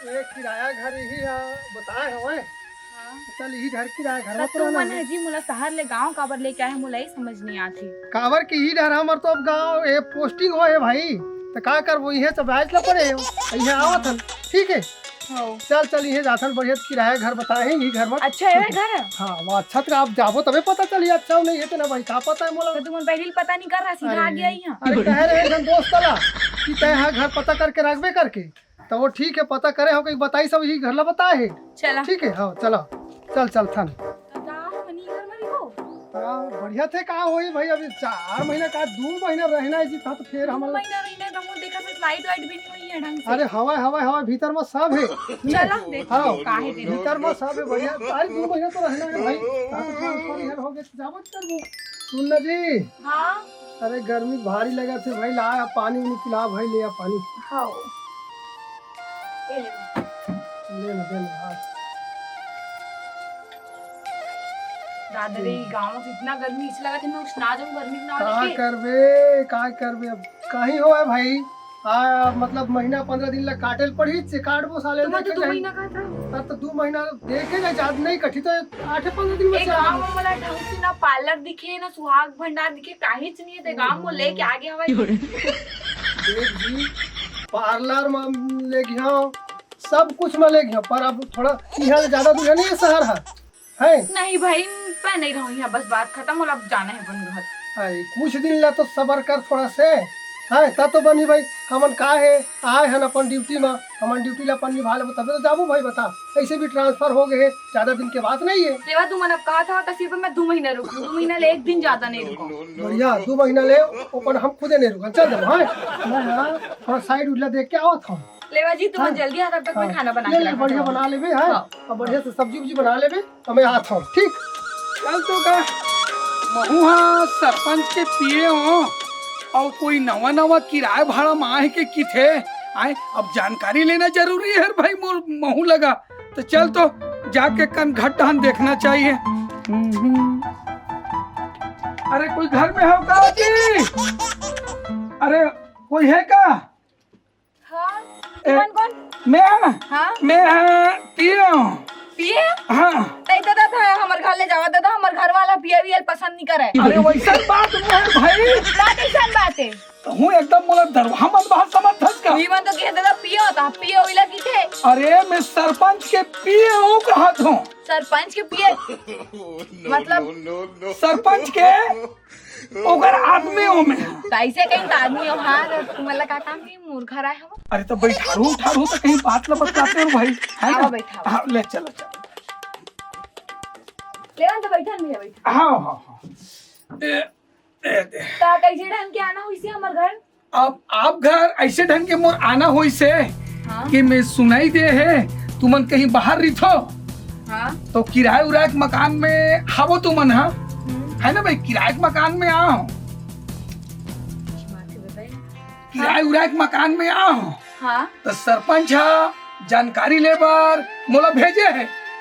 ये किराया घर ही है बताए हवे। हाँ। चल यही घर किराया घर तू मन है जी मोला शहर ले गांव काबर ले क्या है मोला ही समझ नहीं आती। कावर की ही डर हमर तो अब गाँव ये पोस्टिंग हो है भाई तो का कर वो इहे सब आज ला पड़े इहे आवत हन ठीक है। चल चल इहे जाथन बढ़िया किराया घर बताए ही घर में। अच्छा है घर है? हाँ वो अच्छा तो आप जाबो तबे पता चली अच्छा नहीं है तो ना भाई का पता है मोला। तो तुम पहले पता नहीं कर रहा सीधा आ गया यहाँ। अरे कह रहे हैं दोस्त तला कि तय यहाँ घर पता करके रखबे करके तो वो ठीक है पता करे हो कहीं बताई सब यही घर ला बताए है। चला ठीक है हाँ चलो चल चल थन। हाँ बढ़िया थे का होई भाई अभी 4 महीना का 2 महीना रहना है जी था तो फिर हम महीना रहना तो मुझे देखा फिर लाइट वाइट भी नहीं हुई है ढंग से। अरे हवा हवा हवा भीतर में सब है। चला देखो हाँ काहे दिन भीतर में सब है बढ़िया अरे 2 महीना तो रहना है भाई ट्रांसफर इधर हो गया जाबो करबो। सुन ना जी हाँ अरे गर्मी भारी लगा थे भाई ला पानी नहीं पिला भाई ले आ पानी। हाँ ले ना दे ना दादरी गांव में इतना गर्मी इस लगा था मैं उस ना जाऊं गर्मी ना का करबे अब कहीं हो है भाई मतलब महीना 15 दिन लग काटेल पड़ी से काटबो साले तो 2 महीना का था तो 2 महीना देखे ना ज्यादा नहीं कठी तो 8-15 दिन में गांव में मला ढंग से ना पार्लर दिखे ना सुहाग भंडार दिखे काहीच नहीं है गांव में लेके आ गया भाई। देख जी पार्लर में ले गया सब कुछ में ले गया पर अब थोड़ा यहाँ ज्यादा दूर नहीं है शहर है नहीं भाई मैं नहीं रहूँ यहाँ बस बात खत्म और अब जाना है अपन घर। अरे कुछ दिन ला तो सबर कर थोड़ा से है ता तो बनी भाई हमन का है आए हैं अपन ड्यूटी में हमन ड्यूटी ला अपन निभा ले तबे तो जाबू भाई बता ऐसे भी ट्रांसफर हो गए ज्यादा दिन के बात नहीं है। देवा तू मन अब कहा था तो सिर्फ मैं 2 महीना रुकूं 2 महीना ले 1 दिन ज्यादा नहीं रुकूं। बढ़िया 2 महीना ले अपन हम खुदे नहीं रुका चल जाओ है थोड़ा साइड उठला देख के आवत हम। लेवा जी तुम जल्दी आ तब तक मैं खाना बना के बढ़िया बना लेबे है और बढ़िया से सब्जी उब्जी बना लेबे हमें आता हूं ठीक। चल तो का महुआ सरपंच के पिए हो और कोई नवा नवा किराया भाड़ा माह के किथे आए अब जानकारी लेना जरूरी है भाई मोर महू लगा तो चल तो जाके कन घट्टान देखना चाहिए। अरे कोई घर में हो का जी? अरे कोई है का? हाँ कौन मैं पिए हाँ नहीं दादा था हमारे घर ले जावा दादा हमारे घर वाला पिए भी पसंद नहीं करे। अरे वैसा बात नहीं है भाई कैसा बात है हूँ एकदम मोला दरवाहा मत बात समझ का मन तो कह दादा पिए होता पिए होइला की थे। अरे मैं सरपंच के पिए हूँ कहा था सरपंच के पिए मतलब सरपंच के ओकर आदमी हो मैं कैसे कहीं आदमी हो। हाँ तुम्हारा का काम भी मूर्खा रहा है हम। अरे तो बैठारू उठारू तो कहीं बात ला बताते हो भाई है ना बैठा हाँ ले चलो चलो लेवन तो बैठा नहीं है बैठा। हाँ हाँ हाँ ता कैसे ढंग के आना हुई से हमारे घर अब आप घर ऐसे ढंग के मोर आना हुई से हाँ? कि मैं सुनाई दे है तुमन कहीं बाहर रही थो हाँ? तो किराए उराए के मकान में हावो तुमन हाँ है ना भाई किराए के मकान में आओ किराए उराए के मकान में आओ हाँ? तो सरपंच जानकारी लेबर मोला भेजे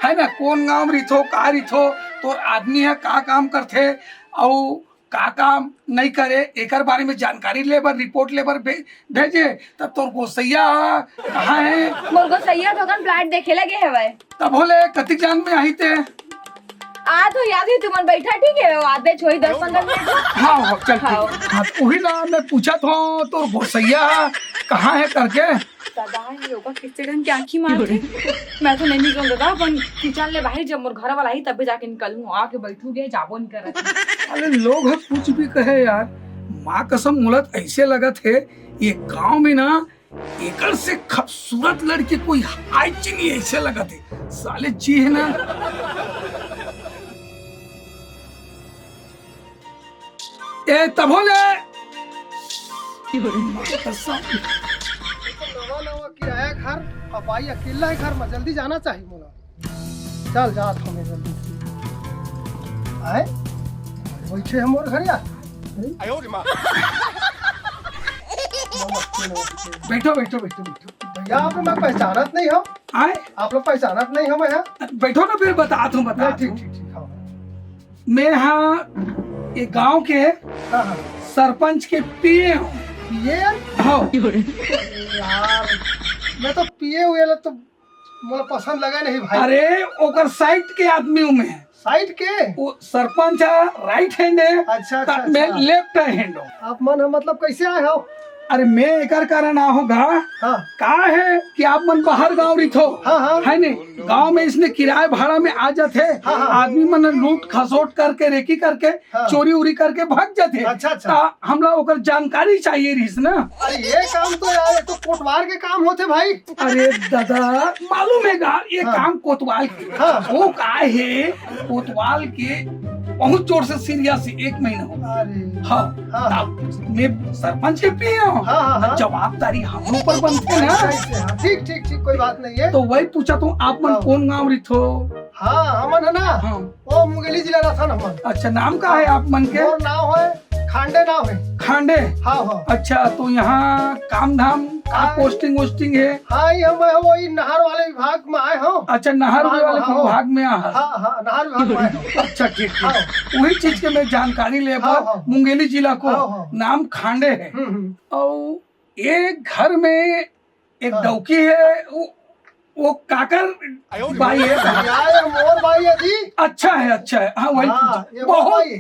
है ना कौन गांव रिथो का रिथो तो आदमी है का काम करते और का काम नहीं करे एकर बारे में जानकारी लेबर रिपोर्ट लेबर भेजे तब तो गोसैया कहाँ है मोर गोसैया तो कन फ्लैट देखे लगे है भाई तब बोले कति जान में आई थे आ तो याद है तुमन बैठा ठीक है आधे छोड़ी 10-15 मिनट। हाँ चल हाँ वही ना मैं पूछा था तो गोसैया कहाँ है करके दादा ये होगा किससे ढंग की आँखी मारते मैं तो नहीं निकल दादा अपन किचन ले बाहर जब मोर घर वाला ही तब जाके निकलूं आके बैठूंगे जाबो नहीं कर रहा। अरे लोग है कुछ भी कहे यार माँ कसम मुलत ऐसे लगा थे ये गांव में ना एकड़ से खूबसूरत लड़की कोई हाई नहीं ऐसे लगा थे साले जी है ना। ए तब बोले नवा किराया घर अब भाई अकेला है घर में जल्दी जाना चाहिए मोला चल जा हमें जल्दी आए बैठे हम और घर यार बैठो बैठो बैठो बैठो भैया आप मैं पहचानत नहीं हो आए आप लोग पहचानत नहीं हो मैं बैठो ना फिर बता दूं बता ठीक ठीक ठीक हाँ मैं यहाँ ये गांव के हाँ हाँ सरपंच के पिए हूँ पिए हाँ यार मैं तो पिए हुए तो मोला पसंद लगा नहीं भाई। अरे ओकर साइड के आदमियों में है। साइड के? वो सरपंच राइट हैंड है, अच्छा अच्छा मैं अच्छा। लेफ्ट हैंड हूँ। आप मन मतलब कैसे आए हो? अरे मैं एकर कारण होगा हाँ का है कि आप मन बाहर गाँव रही थो, हाँ हाँ है नहीं गांव में इसने किराए भाड़ा में आ जाते, हाँ, हाँ। आदमी मन लूट खसोट करके रेकी करके हाँ। चोरी उरी करके भाग जाते। अच्छा, अच्छा। ता हमरा ओकर जानकारी चाहिए रहीस ना। अरे ये काम तो यार ये तो कोटवार के काम होते भाई। अरे दादा मालूम है गा ये हाँ। काम कोतवाल के, हाँ। वो का है कोतवाल के बहुत जोर से सीरियस है, 1 महीना हो गया। अरे हाँ हाँ। ता मैं सरपंच के पिए हूँ, हाँ, हाँ, हाँ। जवाबदारी हम ऊपर बनते ना। कैसे? हाँ, ठीक ठीक ठीक कोई बात नहीं है। तो वही पूछा तो आप मन हाँ। कौन गाँव रही थो? हाँ हमन है ना, हाँ वो मुंगेली जिला रहा था ना हमन। अच्छा नाम का है आप मन के? और नाम है खांडे, नाम है। खांडे। हाँ हाँ अच्छा तो यहाँ काम धाम का हाँ। पोस्टिंग वोस्टिंग है? हाँ ये हम वही नहर वाले विभाग में आए हो। अच्छा नहर हाँ, वाले हाँ, विभाग में आ। हाँ हाँ नहर विभाग में आए हो। अच्छा ठीक हाँ। है, वही चीज के मैं जानकारी ले हाँ, हाँ। मुंगेली जिला को हाँ, हाँ। नाम खांडे है। और एक घर में एक हाँ। डौकी है, वो काकर भाई है। यार मोर भाई है जी। अच्छा है अच्छा है, हाँ वही हाँ पूछा। ये मोर बहुत भाई।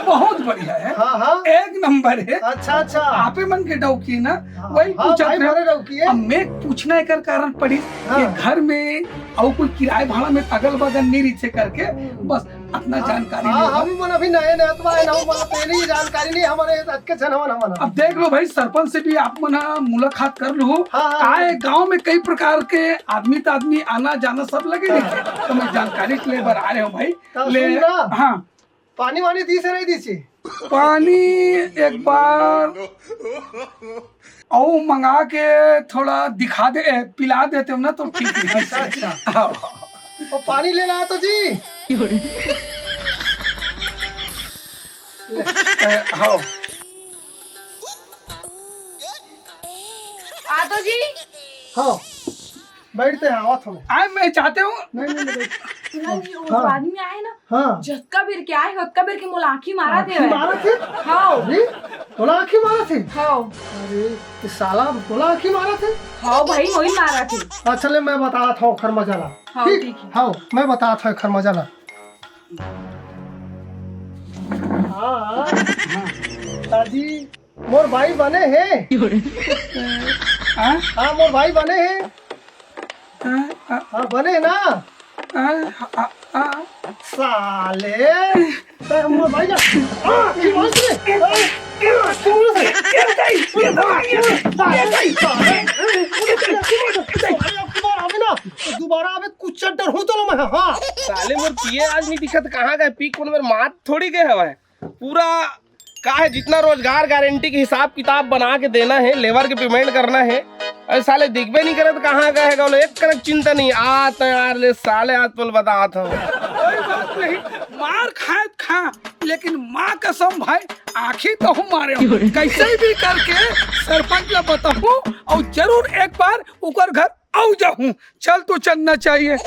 बहुत बढ़िया है, हाँ हाँ 1 नंबर है। अच्छा अच्छा। आपे मन के डौकी है ना, हाँ, वही हाँ, पूछा भाई था। बड़े डौकी है। अब मैं पूछना एकर कारण पड़ी हाँ। कि घर में और कोई किराए भाड़ा में अगल बगल नहीं रही थे करके बस अपना जानकारी हाँ ले। हम मन अभी नए नए तो आए ना, मतलब पहले ही जानकारी नहीं हमारे अच्छे जन हमन। अब देख लो भाई सरपंच से भी आप मना मुलाकात कर लो। हाँ, हाँ। का है गांव में कई प्रकार के आदमी तो आदमी आना जाना सब लगे रहते, तो मैं जानकारी के लिए आ रहे हो भाई। तो ले सुन ना। हाँ पानी वानी दी से नहीं दी सी? पानी एक बार और मंगा के थोड़ा दिखा दे पिला देते हो ना तो ठीक है। अच्छा अच्छा। हाँ। तो पानी लेना है तो जी। हाँ आ तो जी। हाँ बैठते हैं आवत हम। आए मैं चाहते हूँ नहीं नहीं बैठ। नहीं, वो हाँ। आदमी आए ना, हाँ झटका बेर के आए, हटका बेर के मोला आँखी मारा थे। मारा थे? हाँ अरे तोला आँखी मारा थे? हाँ अरे ये साला तोला आँखी मारा थे? हाँ भाई वही मारा थे। अच्छा ले मैं बता था खर मजाला। हाँ, ठीक है। हाँ मैं बता था खर मजाला। हाँ दादी मोर भाई बने हैं। हाँ? हाँ मोर भाई बने हैं। हाँ, हाँ बने हैं ना साले। तो मोर भाई ना की बोल दोबारा अबे कुछ डर हो तो मैं। हाँ साले मोर पिए आज नहीं दिखत, कहाँ गए पी कौन मेरे मात थोड़ी गए हवा है पूरा का है। जितना रोजगार गारंटी के हिसाब किताब बना के देना है, लेबर के पेमेंट करना है, अरे साले दिखबे नहीं करे तो कहाँ गए है? एक कनक चिंता नहीं आता यार ले साले आज तो बता था। कोई बात नहीं, मार खाए खा लेकिन माँ कसम भाई आखिर तो हम मारे हो। कैसे भी करके सरपंच ला बताऊं और जरूर एक बार ऊपर घर आऊ जाऊं। चल तो चलना चाहिए।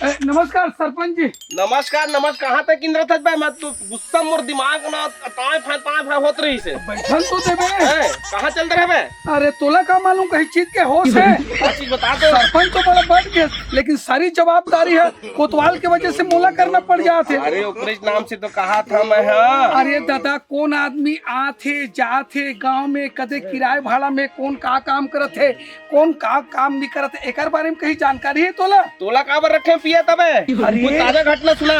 नमस्कार सरपंच जी। नमस्कार नमस्कार, कहाँ तक इंद्र था भाई? मैं तो गुस्सा मोर दिमाग ना ताए फाए होत रही से। बैठन तो देवे। कहाँ चल रहे बे? अरे तोला का मालूम कहीं चीज के होश है? क्या चीज बता दो। सरपंच तो बड़ा बढ़ गया लेकिन सारी जवाबदारी है कोतवाल की वजह से मोला करना पड़ जाते। अरे उपरेश नाम से तो कहा था मैं। हाँ अरे दादा कौन आदमी आथे जाथे गांव में कदे किराए भाड़ा में कौन का काम करत है कौन का काम नहीं करत है, एकर बारे में कहीं जानकारी है तोला? तोला कहाँ पर रखे पिए तबे? अरे कोई ताजा घटना सुना?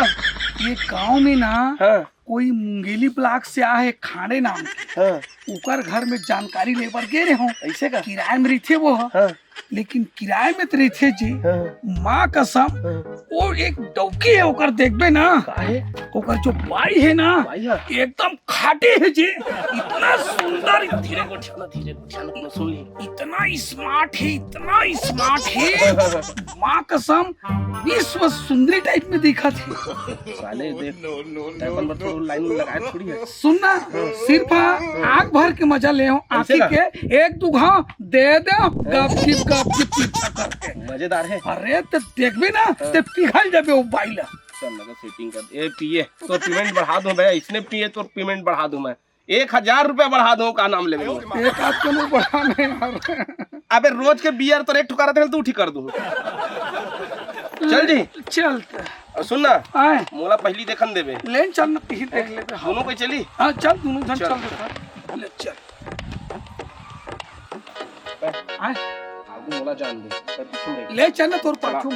ये गांव में ना हाँ कोई मुंगेली ब्लॉक से आए है खाड़े नाम के, हाँ उकर घर में जानकारी लेकर गए रहे हो। ऐसे का? किराए में रहते वो हाँ लेकिन किराए में तो रहते जी हाँ माँ कसम और एक डौकी है ओकर देखबे ना, काहे? ओकर जो बाई है ना भाई हाँ एकदम खाटे है जी, इतना सुंदर धीरे को ध्यान सुन ली। इतना स्मार्ट है माँ कसम विश्व सुंदरी टाइप में दिखा थे। साले देख टाइपन पर तो लाइन में लगाए थोड़ी है। सुनना सिर्फ आग भर के मजा ले आँखी ऐसे के एक दो घाव दे दे गप पीछा करके। मजेदार है। अरे तो देखबे ना ते पिघल जाबे वो बाइला। चल लगा सेटिंग कर। ए पिए तो पेमेंट बढ़ा दूं भाई, इसने पिए तो पेमेंट बढ़ा दूं मैं 1000 रुपया बढ़ा दूं। का नाम ले एक आध को बढ़ा नहीं यार। अबे रोज के बियर तो एक ठुका रहे तू ठीक कर दूं। चल जी चल और सुन ना आए मोला पहली देखन देबे लेन चल ना पीछे देख लेते हाँ दोनों कोई चली हाँ चल दोनों जन चल। चल देखा ले चल आए आगू मोला जान दे पर पीछू देख। ले चल ना तोर पाछू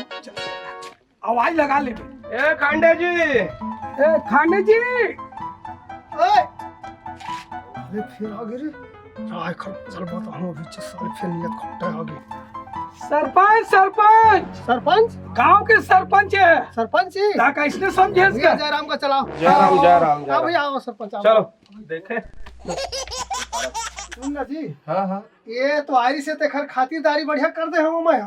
आवाज लगा ले ए खांडे जी ए खाने जी अरे फिर आ गए रे आय खर चल बताऊं अभी साल फिर नियत खट्टा आ गई। सरपंच सरपंच सरपंच गांव के सरपंच है सरपंच जी ता कैसे समझे भैया जयराम का चलाओ। जयराम जयराम हाँ भैया आओ सरपंच आओ। चलो देखे। सुन ना जी हाँ हाँ ये तो आयरी से ते खर खातिरदारी बढ़िया कर दे हम मैं।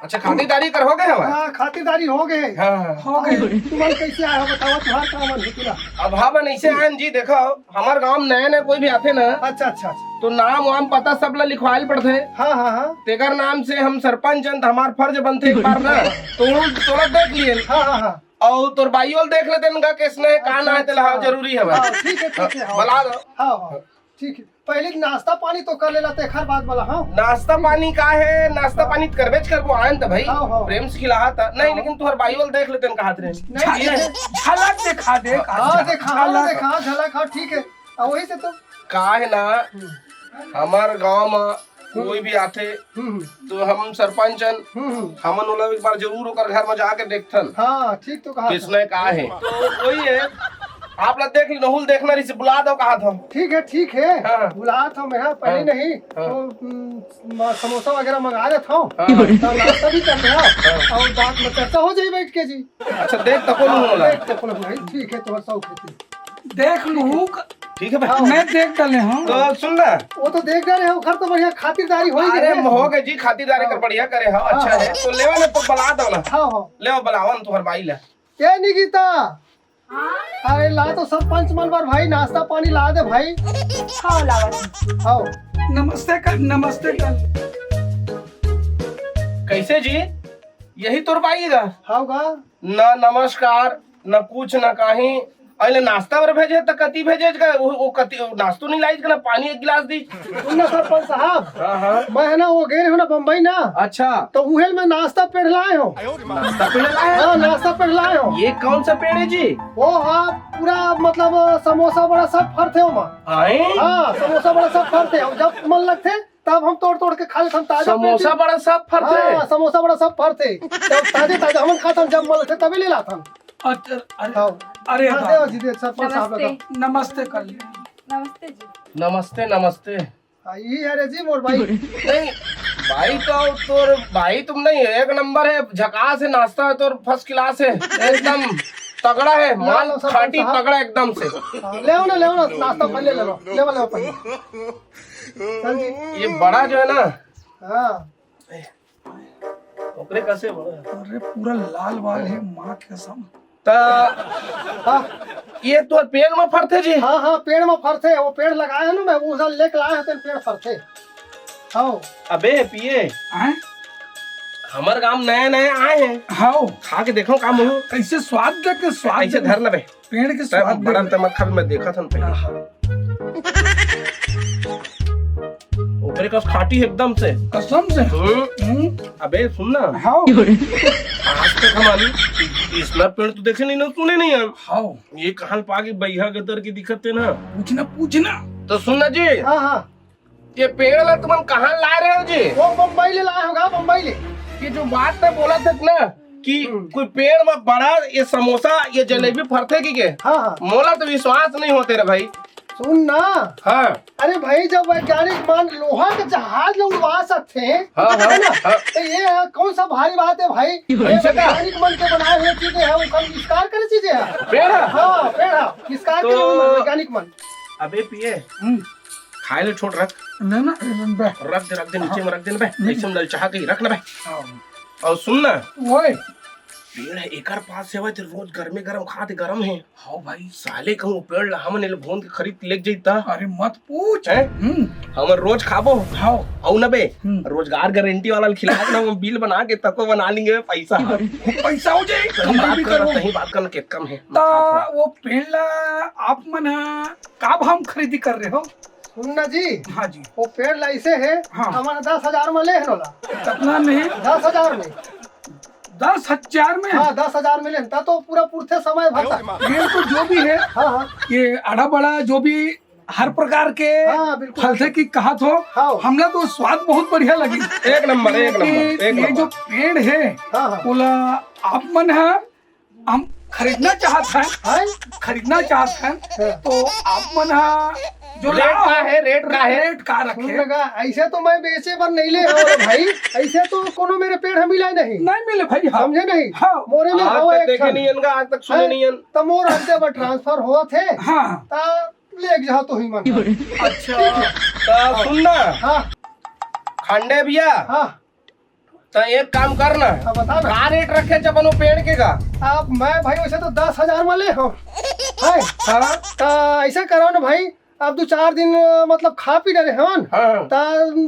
अच्छा खातिरदारी कर हो गए हमारे। हाँ खातिरदारी हो गए। हाँ हो गए तुम्हारे कैसे आया बताओ तुम्हारा काम मन है अब हाँ बन ऐसे आयन जी देखो हमारे गांव नए नए कोई भी आते ना अच्छा अच्छा अच्छा तो नाम वाम पता सब ला लिखवाइल पड़ते। हाँ हाँ हाँ तेकर नाम से हम सरपंच हैं तो हमार फर्ज बनते एक बार ना तो तोरा देख लिए हाँ हाँ हाँ और तोर बाइयोल देख लेते इनका किसने कहा ना है तेला जरूरी है हाँ, भाई। ठीक है ठीक है हाँ। बला दो हाँ हाँ ठीक है पहले नाश्ता पानी तो कर लेला तेखर बाद वाला। हाँ नाश्ता पानी का है नाश्ता पानी तो करबेच करबो आयन तो भाई हाँ, हाँ। प्रेम से खिला था नहीं लेकिन तुहर बाइयोल देख लेते इनका हाथ रे नहीं झलक दिखा दे हाँ देखा हाँ देखा झलक हाँ ठीक है वही से तो का है ना हमार गांव में कोई भी आते तो हम सरपंच हमन ओला एक बार जरूर ओकर घर में जाके देखथन हाँ ठीक तो कहा था। किसने कहा है तो वही है आप लोग देख ली नहुल देखना रही से बुला दो कहा था। ठीक है हाँ। बुला था मैं हाँ, पहले हाँ। नहीं हाँ। तो समोसा वगैरह मंगा लेता हूँ हाँ। तो नाश्ता भी कर रहा और बात में चर्चा हो जाए बैठ के जी। अच्छा देख तको होला बैठ के बोला भाई ठीक है तुम्हारा शौक है देख लू ठीक है भाई मैं देख डाले हूँ तो सुन ना वो तो देख रहे हो घर तो बढ़िया खातिरदारी हो ही अरे गई हो गए जी खातिरदारी कर बढ़िया करे हाँ अच्छा है तो लेवा ने तो बुला दो ना हाँ हाँ ले बुलावन तुहर बाई ला क्या निकिता अरे ला तो सरपंच मन बार भाई नाश्ता पानी ला दे भाई। हाँ लावत आओ नमस्ते कर कैसे जी यही तोर बाई है हाँ गा न नमस्कार न कुछ न कहीं अरे नाश्ता बर भेजे तो कति भेजे वो कति नाश्तो नहीं लाई ना पानी एक गिलास दी। सुनना सरपंच साहब हाँ हाँ मैं है ना वो गए हो ना बम्बई ना अच्छा तो उहेल में नाश्ता पेड़ लाए हो। नाश्ता पेड़ लाए हाँ नाश्ता पेड़ लाए हो। ये कौन सा पेड़ है जी वो हाँ पूरा मतलब समोसा बड़ा सब फरते हो माँ। आए हाँ समोसा बड़ा सब फरते हो जब मन लगते तब हम तोड़ तोड़ के खा लेते हम ताजा समोसा बड़ा सब फरते हाँ समोसा बड़ा सब फरते जब ताजे ताजे हम खाते जब मन लगते तभी ले लाता हम। अरे हाँ, देव जी देव सरपंच साहब नमस्ते लगा। नमस्ते कर ले नमस्ते जी। नमस्ते नमस्ते हाँ, ये है रे जी मोर भाई। नहीं भाई तो तोर भाई तुम नहीं है एक नंबर है झकास है नाश्ता है तोर फर्स्ट क्लास है एकदम तगड़ा है माल खाटी तगड़ा एकदम से। हाँ, ले ना नाश्ता पहले ले लो पहले चल जी। ये बड़ा जो है ना हाँ ओकरे कैसे बड़ा है? अरे पूरा लाल बाल है माँ के कसम ता हाँ ये तो पेड़ में फरते जी हाँ हाँ पेड़ में फरते वो पेड़ लगाए है ना मैं वो उधर लेके लाए हैं पेड़ फरते। हाँ अबे पिए आए हमार गांव नए नए आए हैं हाँ खा के देखो काम हो कैसे स्वाद देख के स्वाद ऐसे देख- धर ना बे पेड़ के स्वाद बड़ा देख- तमक खा मैं देखा था पहले ऊपर का खाटी है एकदम से। कसम से अबे सुन ना हाँ आज तक हमारी इसला पेड़ तो देखे नहीं ना सुने नहीं हम हाँ ये कहां पाके बैहा गदर की दिक्कत है ना पूछना तो सुनना जी हाँ हाँ ये पेड़ ला तुम कहाँ ला रहे हो जी वो बम्बई ले लाए होगा बम्बई ले। ये जो बात मैं बोला था ना कि कोई पेड़ में बड़ा ये समोसा ये जलेबी फरते की के हाँ हाँ मोला तो विश्वास नहीं होते रे भाई। सुन ना हाँ अरे भाई जब वैज्ञानिक मान लोहा के जहाज में उड़वा सकते हैं हाँ, हाँ, है ना हाँ। तो ये कौन सा भारी बात है भाई ये ऐसा क्या? वैज्ञानिक मन के बनाए हुए चीजें हैं वो कम विस्तार करे चीजें हैं। पेड़ है? हाँ पेड़ है विस्तार करे तो- हुए वैज्ञानिक मन। अबे पिए खाए ले छोड़ रख लेना रख दे नीचे में रख दे ना बे ऐसे में ललचा के रख ना बे। और सुन ना ओए पेड़ है एकर पास से आवे तो रोज गर्मे गरम खाते गरम है हाँ भाई साले कहूँ पेड़ ला हमने भून के खरीद के लेके जईता अरे मत पूछ हैं? हम रोज खाबो हाँ औ न बे रोजगार गारंटी वाला खिला के ना हम बिल बना के तको बना लेंगे पैसा पैसा हो जाए कहीं बात कर कहीं बात करना के कम है ता वो पेड़ ला आप मन का भाव खरीदी कर रहे हो सुनना जी, हाँ जी। वो पेड़ लाइसे है हाँ। हमारा 10,000 में ले है नोला। कितना में? 10,000 में। 10,000 में? हाँ 10,000 में लेता तो पूरा पूर्थे समय भरता। पेड़ तो जो भी है, हाँ हाँ ये अड़ा बड़ा जो भी हर प्रकार के हाँ, बिल्कुल। फल थे की कहा तो हाँ। हमने तो स्वाद बहुत बढ़िया लगी। एक नंबर एक नंबर एक ये जो नंबर। पेड़ है हाँ हाँ बोला आप मन है हम खरीदना चाहते हैं, हाँ, खरीदना चाहते हैं तो आप मन है जो रेट का है, रेट का है। रेट का सुन रखे। लगा ऐसे तो मैं बेचे पर नहीं ले हो भाई, ऐसे तो कोनो मेरे पेड़ हम मिला नहीं, नहीं मिले भाई। हाँ समझे नहीं। हाँ मोरे में आज हवा तक एक देखे ठन। नहीं इनका, आज तक सुने नहीं इन। तो मोर अंते पर ट्रांसफर हुआ थे हाँ। ता ले जा तो ही मन। अच्छा तो सुनना हाँ खंडे भैया, हाँ तो एक काम करना, हाँ, बता ना। का रेट रखे जब वो पेड़ के का? अब मैं भाई वैसे तो 10,000 में ले हो है। हाँ तो ऐसा करो ना भाई, अब 2-4 दिन मतलब खा पी रहे हन हाँ। तो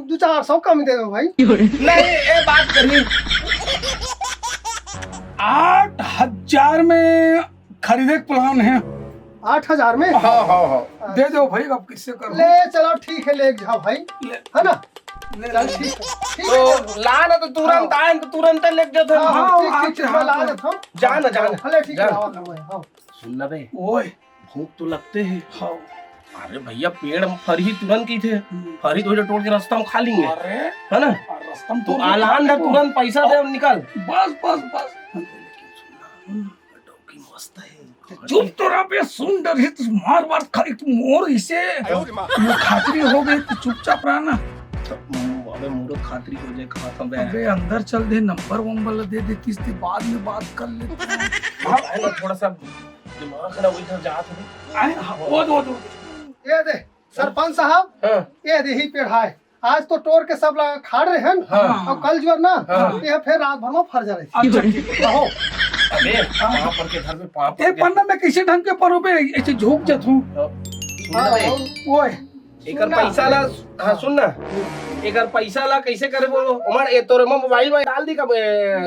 200-400 कम दे दो भाई। नहीं ये बात करी 8,000 में खरीदे के प्लान है। 8,000 में हाँ हाँ हाँ। दे दो भाई, अब किससे करो। ले चलो ठीक है, ले जाओ भाई, है ना। चल ठीक है, ठीक तो है। ला ना तो तुरंत आए तो तुरंत लेके जाते हाँ हैं। हाँ ठीक ठीक, मैं ला देता हूँ। जाना जाना। भले ठीक है, जा। आवा कर मैं, हाँ। सुनना बे, ओए भूख तो लगते हैं। हाँ अरे भैया पेड़ फरी तुरंत की थे, फरी तो जो तोड़ के रास्ता में खा लेंगे, अरे है ना। रस्तम तो आलान है, तुरंत पैसा दे और निकल। बस बस बस डोकी मस्त है। चुप तो रहा बे, सुन डर है तू, मार मार खाली तू मोर इसे वो खातरी हो गई तो चुपचाप रहना। अबे मुर्ग खातरी हो जाए खाता बे। अबे अंदर चल दे, नंबर वंबर दे देती इसके बाद में बात कर लेते हैं। हाँ है ना, थोड़ा सा दिमाग ना इधर जात हो। आए, हाँ, वो ये दे सरपंच साहब, हाँ ये दे ही पेड़ है, आज तो तोड़ के सब लगा खा रहे हैं हाँ। और कल जो है ना हाँ। ये फिर रात भर में फर जा रही अच्छा ठीक है। रहो। अबे वहाँ पर के घर में पाप ए पन्ना में कैसे ढंग के परो बे, ऐसे झोंक जात हूँ। ओए एकर पैसा ला। हाँ सुन ना, एकर पैसा ला कैसे करे बोलो उमर, ये तोरे में मोबाइल में डाल दी कब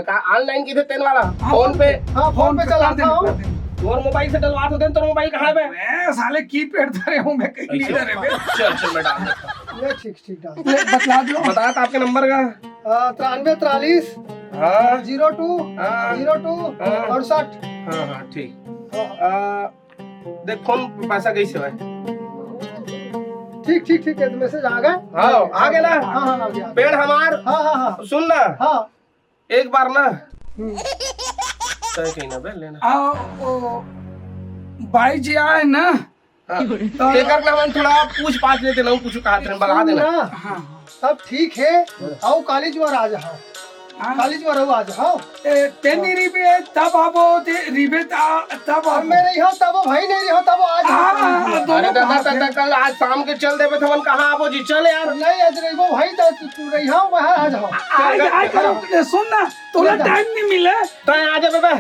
का ऑनलाइन की थे तेन वाला फोन पे। हाँ फोन पे चला था हूँ। तोर मोबाइल से डलवा दो, तोर मोबाइल कहाँ है बे? मैं साले की पेड़ धरे हूँ मैं कहीं ऐसे? लीडर है बे। चल चल मैं डाल देता हूँ। ले ठीक ठीक डाल। ले, बतला दो। बता तो आपके नंबर का। 93 43 हाँ 02 हाँ 02 हाँ। 68। हाँ हाँ ठीक। देख फोन पे पैसा कैसे है? ठीक ठीक ठीक है, तो मैसेज आ गए। हाँ आ गया ना। हाँ हाँ आ गया। पेड़ हमार। हाँ हाँ हाँ सुन ना, हाँ। एक बार ना हम्म। तय कहीं ना बे लेना। आओ ओ, भाई जी आए ना। हाँ। केकर ना हम थोड़ा पूछ पाछ लेते ना, कुछ कहा थे बता देना। ना हाँ सब ठीक है, आओ कॉलेज में आ जाओ, हाँ। कॉलेज में रहो आ जाओ। तेनी रिबे तब आबो ते रिबे तब अब आबो। मैं नहीं हो तब भाई नहीं रहो तब आज हाँ, अरे दोनों दादा बात है। दादा कल आज शाम के चल देवे थे, कहाँ आपो जी चल यार। नहीं आज रहो भाई, तो तू रही हो वहाँ आ जाओ। आए करो, सुन ना तोरा टाइम नहीं मिले। तय आ जा बे,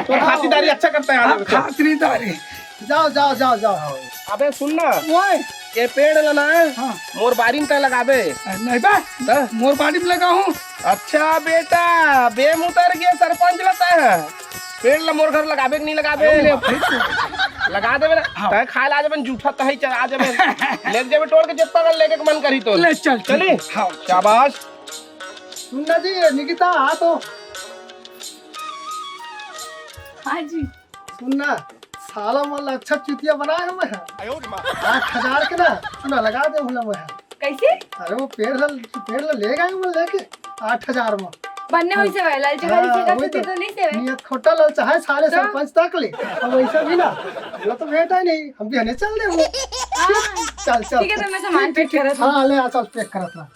तो खातिरदारी अच्छा करता है। आ जा बे। खातिरदारी जाओ जाओ जाओ जाओ। अबे सुन ना, ओए ये पेड़ लेना है हाँ मोर बारी में तय लगाबे। नहीं बे, हाँ? मोर बाड़ी में लगा हूँ। अच्छा बेटा, बेम उतर गया, सरपंच लगता है। पेड़ ला मोर घर लगाबे कि नहीं लगाबे? लगा देबे ना। हाँ। तय खाए ला जाबे, जूठा तय चला जाबे, ले जाबे तोड़ के जितना कर लेके मन करी तो ले चल चली। हाँ शाबाश। सुनना जी निकिता आ तो हाँ जी। सुनना, साला वाला अच्छा चुतिया बनाया है मैं 8,000 के ना, सुना लगा दे बोला मैं। कैसे अरे वो पेड़ ले गए मैं लेके 8,000 में। बनने हुई से लाल हाँ, चढ़ा वही तो नहीं से नियत खोटा लल चाहे साले तो? सरपंच तक ले, अब वैसा भी ना वो तो बेटा ही नहीं, हम भी हने चल दे वो। हाँ। चल चल ठीक है, तो मैं सामान पैक कर रहा था। हाँ ले आ चल पैक करत ना।